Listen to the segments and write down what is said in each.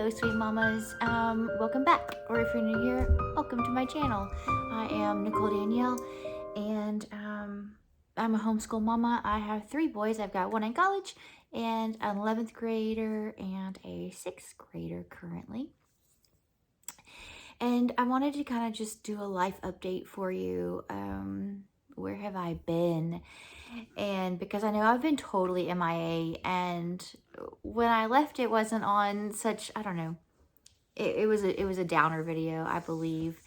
Hello, sweet mamas. Welcome back. Or if you're new here, welcome to my channel. I am Nicole Danielle, and I'm a homeschool mama. I have 3 boys. I've got one in college, and an 11th grader, and a 6th grader currently. And I wanted to kind of just do a life update for you. Where have I been? And because I know I've been totally MIA, and when I left, it wasn't on such, I don't know, it was a downer video, I believe.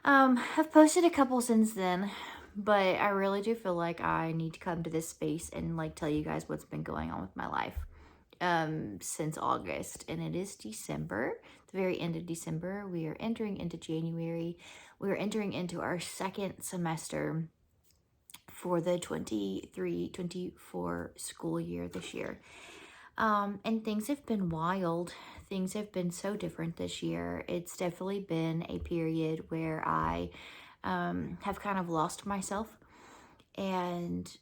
I've posted a couple since then, but I really do feel like I need to come to this space and like tell you guys what's been going on with my life since August. And it is December, the very end of December. We are entering into January. We are entering into our 2nd semester for the 23-24 school year this year. And things have been wild. Things have been so different this year. It's definitely been a period where I have kind of lost myself and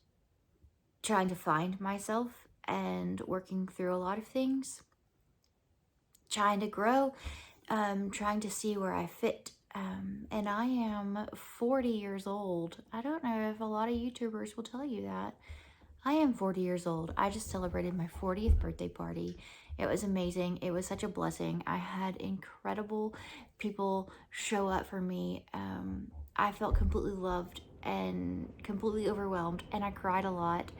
trying to find myself and working through a lot of things, trying to grow, trying to see where I fit. And I am 40 years old. I don't know if a lot of YouTubers will tell you that. I am 40 years old. I just celebrated my 40th birthday party. It was amazing. It was such a blessing. I had incredible people show up for me. I felt completely loved and completely overwhelmed, and I cried a lot.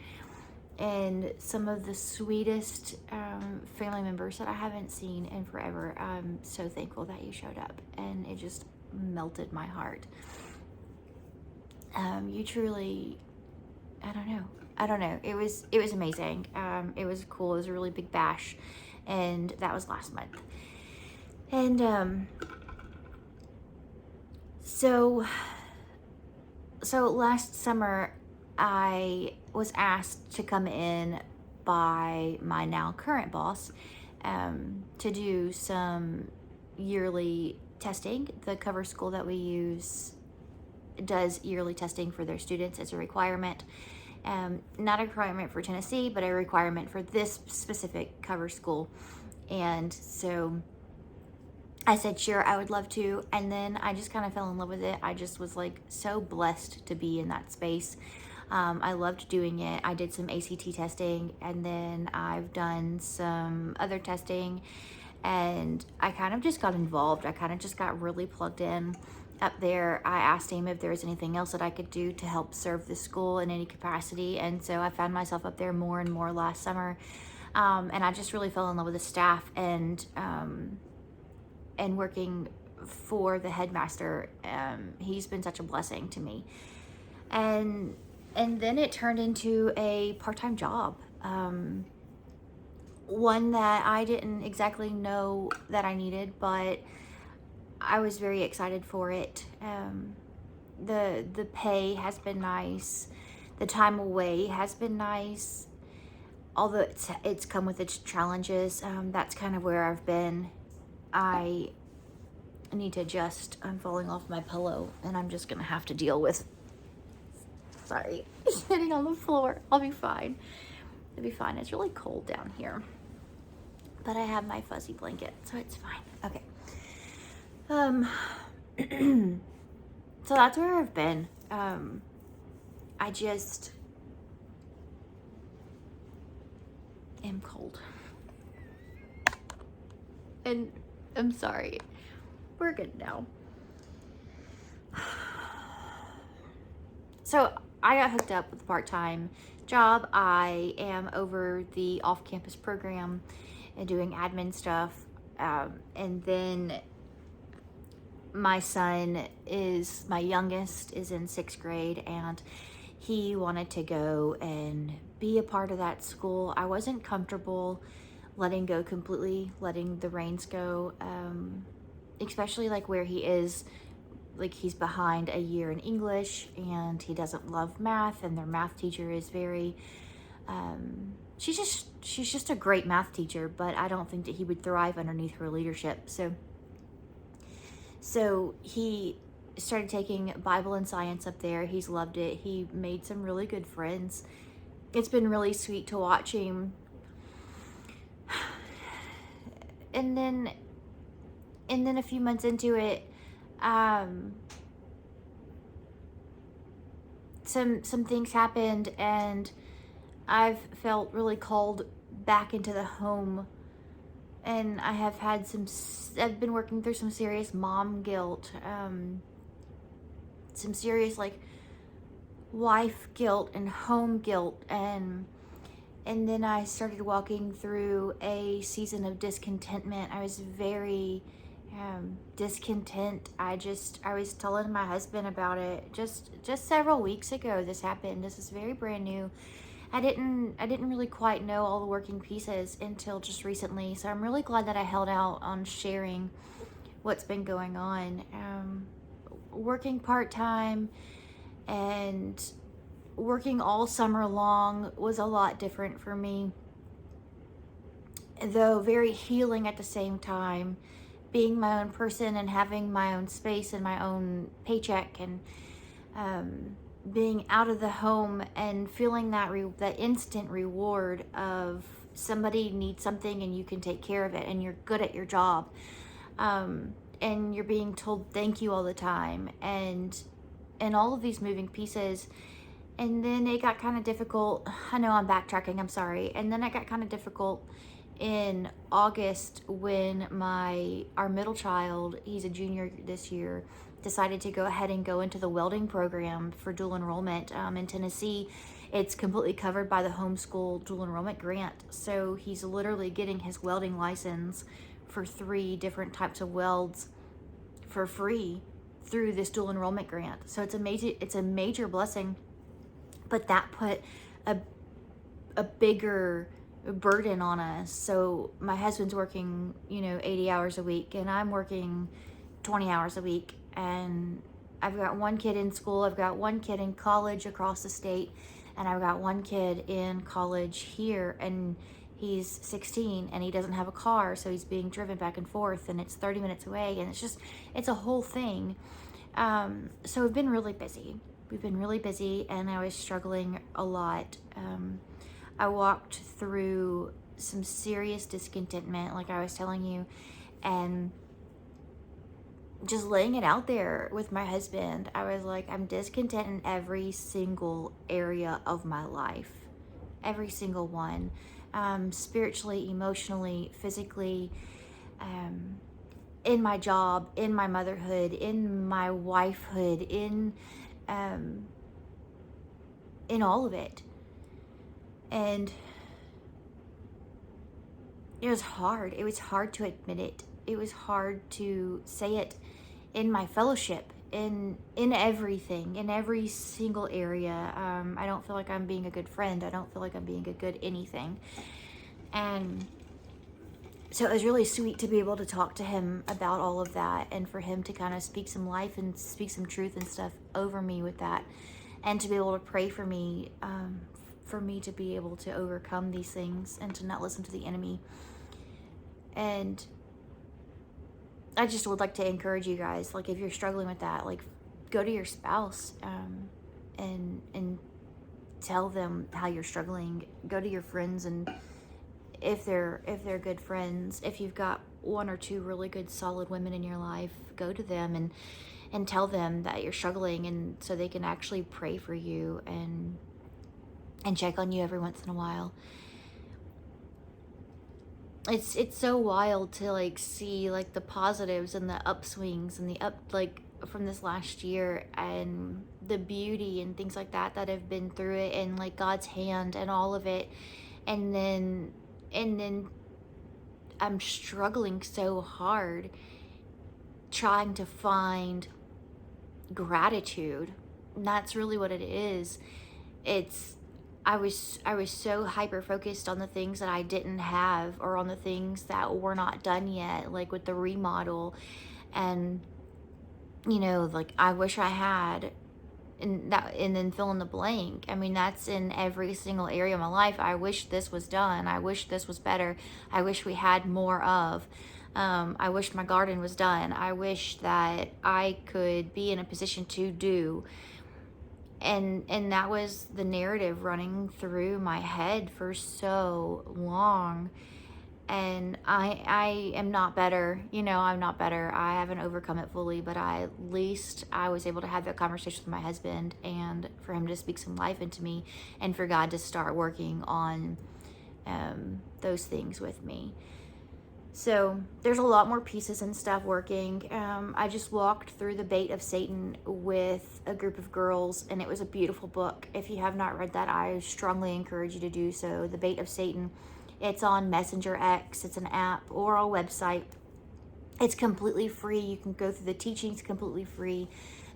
And some of the sweetest family members that I haven't seen in forever. I'm so thankful that you showed up, and it just melted my heart. You truly, I don't know. It was amazing. It was cool. It was a really big bash, and that was last month. And so last summer, I was asked to come in by my now current boss to do some yearly testing. The cover school that we use does yearly testing for their students as a requirement. Not a requirement for Tennessee, but a requirement for this specific cover school. And so I said, sure, I would love to. And then I just kind of fell in love with it. I just was like so blessed to be in that space. I loved doing it. I did some ACT testing, and then I've done some other testing, and I kind of just got involved. I kind of just got really plugged in up there. I asked him if there was anything else that I could do to help serve the school in any capacity. And so I found myself up there more and more last summer. And I just really fell in love with the staff and working for the headmaster. He's been such a blessing to me. And then it turned into a part-time job. One that I didn't exactly know that I needed, but I was very excited for it. The pay has been nice. The time away has been nice. Although it's come with its challenges. That's kind of where I've been. I need to adjust. I'm falling off my pillow, and I'm just gonna have to deal with, sorry, sitting on the floor. I'll be fine. It'll be fine. It's really cold down here, but I have my fuzzy blanket, so it's fine. Okay. So that's where I've been. I just am cold. And I'm sorry. We're good now. So I got hooked up with a part-time job. I am over the off-campus program and doing admin stuff. And then my son is, my youngest is in 6th grade, and he wanted to go and be a part of that school. I wasn't comfortable letting go completely, letting the reins go, especially like where he is. Like, he's behind a year in English, and he doesn't love math, and their math teacher is very, she's just a great math teacher, but I don't think that he would thrive underneath her leadership. So he started taking Bible and science up there. He's loved it. He made some really good friends. It's been really sweet to watch him and then a few months into it, um, some things happened, and I've felt really called back into the home, and I have had I've been working through some serious mom guilt, some serious like wife guilt and home guilt, and then I started walking through a season of discontentment. I was very discontent. I was telling my husband about it just several weeks ago. This happened. This is very brand new. I didn't really quite know all the working pieces until just recently. So I'm really glad that I held out on sharing what's been going on. Working part-time and working all summer long was a lot different for me, though very healing at the same time. Being my own person and having my own space and my own paycheck, and being out of the home and feeling that instant reward of somebody needs something and you can take care of it and you're good at your job, and you're being told thank you all the time, and all of these moving pieces. And then it got kind of difficult. I know I'm backtracking, I'm sorry. And then it got kind of difficult in August when our middle child, he's a junior this year, decided to go ahead and go into the welding program for dual enrollment. In Tennessee, it's completely covered by the homeschool dual enrollment grant. So he's literally getting his welding license for 3 different types of welds for free through this dual enrollment grant. So it's a major blessing. But that put a bigger burden on us. So my husband's working, 80 hours a week, and I'm working 20 hours a week. And I've got one kid in school, I've got one kid in college across the state, and I've got one kid in college here, and he's 16 and he doesn't have a car, so he's being driven back and forth, and it's 30 minutes away, and it's a whole thing. So we've been really busy. And I was struggling a lot. I walked through some serious discontentment, like I was telling you, and just laying it out there with my husband. I was like, I'm discontent in every single area of my life, every single one, spiritually, emotionally, physically, in my job, in my motherhood, in my wifehood, in all of it. And it was hard. It was hard to admit it. It was hard to say it in my fellowship, in everything, in every single area. I don't feel like I'm being a good friend. I don't feel like I'm being a good anything. And so it was really sweet to be able to talk to him about all of that, and for him to kind of speak some life and speak some truth and stuff over me with that, and to be able to pray for me to be able to overcome these things and to not listen to the enemy. And I just would like to encourage you guys, like, if you're struggling with that, like, go to your spouse and tell them how you're struggling. Go to your friends, and if they're good friends, if you've got 1 or 2 really good solid women in your life, go to them and tell them that you're struggling, and so they can actually pray for you and check on you every once in a while. It's so wild to like see like the positives and the upswings and like from this last year, and the beauty and things like that have been through it, and like God's hand and all of it. And then I'm struggling so hard trying to find gratitude. And that's really what it is. I was so hyper focused on the things that I didn't have, or on the things that were not done yet, like with the remodel, and like I wish I had, and then fill in the blank. I mean, that's in every single area of my life. I wish this was done. I wish this was better. I wish we had more of. I wish my garden was done. I wish that I could be in a position to do. And that was the narrative running through my head for so long. And I am not better. I'm not better. I haven't overcome it fully, but at least I was able to have that conversation with my husband, and for him to speak some life into me, and for God to start working on those things with me. So there's a lot more pieces and stuff working. I just walked through The Bait of Satan with a group of girls, and it was a beautiful book. If you have not read that, I strongly encourage you to do so. The Bait of Satan. It's on Messenger X. It's an app or a website. It's completely free. You can go through the teachings completely free.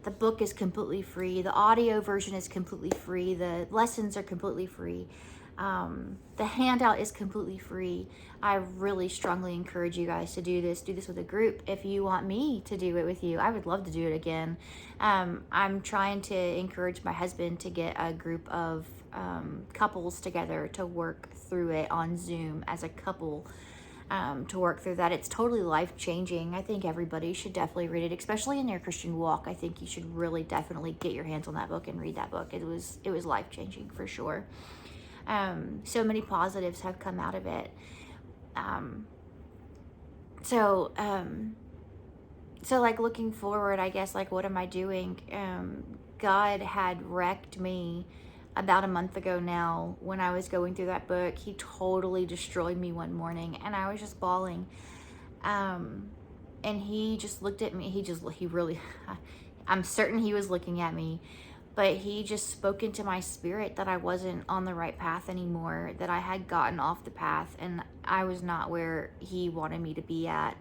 The book is completely free. The audio version is completely free. The lessons are completely free. The handout is completely free. I really strongly encourage you guys to do this. Do this with a group. If you want me to do it with you, I would love to do it again. I'm trying to encourage my husband to get a group of couples together to work through it on Zoom as a couple. To work through that. It's totally life-changing. I think everybody should definitely read it, especially in their Christian walk. I think you should really definitely get your hands on that book and read that book. It was life-changing for sure. So many positives have come out of it. So like looking forward, I guess, like, what am I doing? God had wrecked me about a month ago now when I was going through that book. He totally destroyed me one morning, and I was just bawling. And he just looked at me. He really, I'm certain he was looking at me, but he just spoke into my spirit that I wasn't on the right path anymore, that I had gotten off the path, and I was not where he wanted me to be at.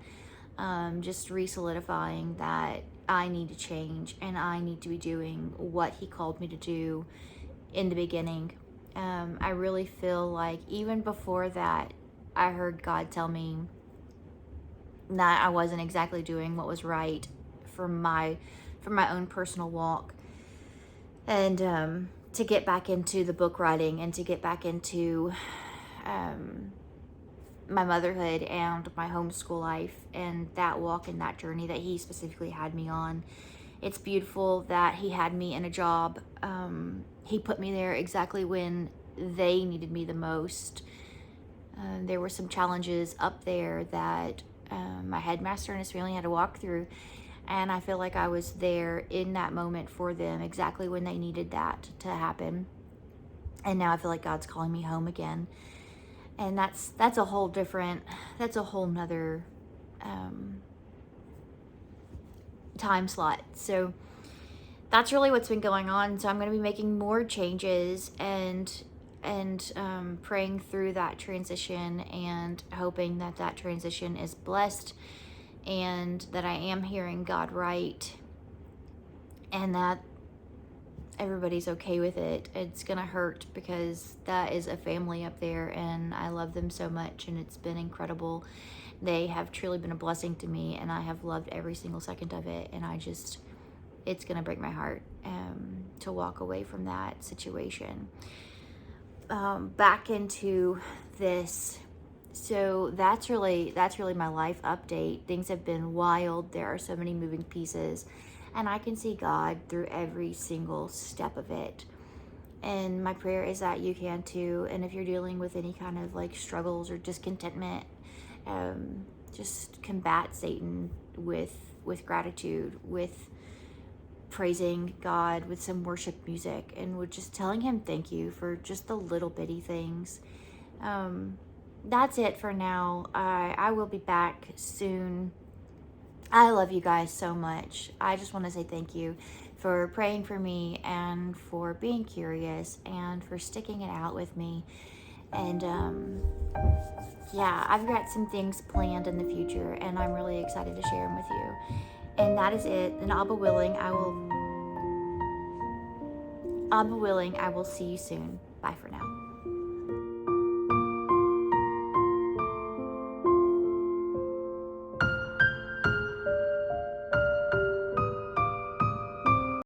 Just re-solidifying that I need to change, and I need to be doing what he called me to do in the beginning. I really feel like even before that, I heard God tell me that I wasn't exactly doing what was right for my own personal walk, and to get back into the book writing, and to get back into my motherhood and my homeschool life, and that walk and that journey that he specifically had me on. It's beautiful that he had me in a job. He put me there exactly when they needed me the most. There were some challenges up there that my headmaster and his family had to walk through, and I feel like I was there in that moment for them, exactly when they needed that to happen. And now I feel like God's calling me home again, and that's a whole nother time slot. So that's really what's been going on. So I'm going to be making more changes and praying through that transition, and hoping that that transition is blessed, and that I am hearing God right, and that everybody's okay with it. It's gonna hurt because that is a family up there, and I love them so much, and it's been incredible. They have truly been a blessing to me, and I have loved every single second of it, and it's gonna break my heart to walk away from that situation. Back into this. So that's really my life update. Things have been wild. There are so many moving pieces, and I can see God through every single step of it. And my prayer is that you can too. And if you're dealing with any kind of like struggles or discontentment, just combat Satan with gratitude, with praising God, with some worship music, and with just telling him thank you for just the little bitty things. That's it for now. I will be back soon. I love you guys so much. I just want to say thank you for praying for me, and for being curious, and for sticking it out with me. And yeah, I've got some things planned in the future, and I'm really excited to share them with you. And that is it. And Abba willing, I will see you soon. Bye for now.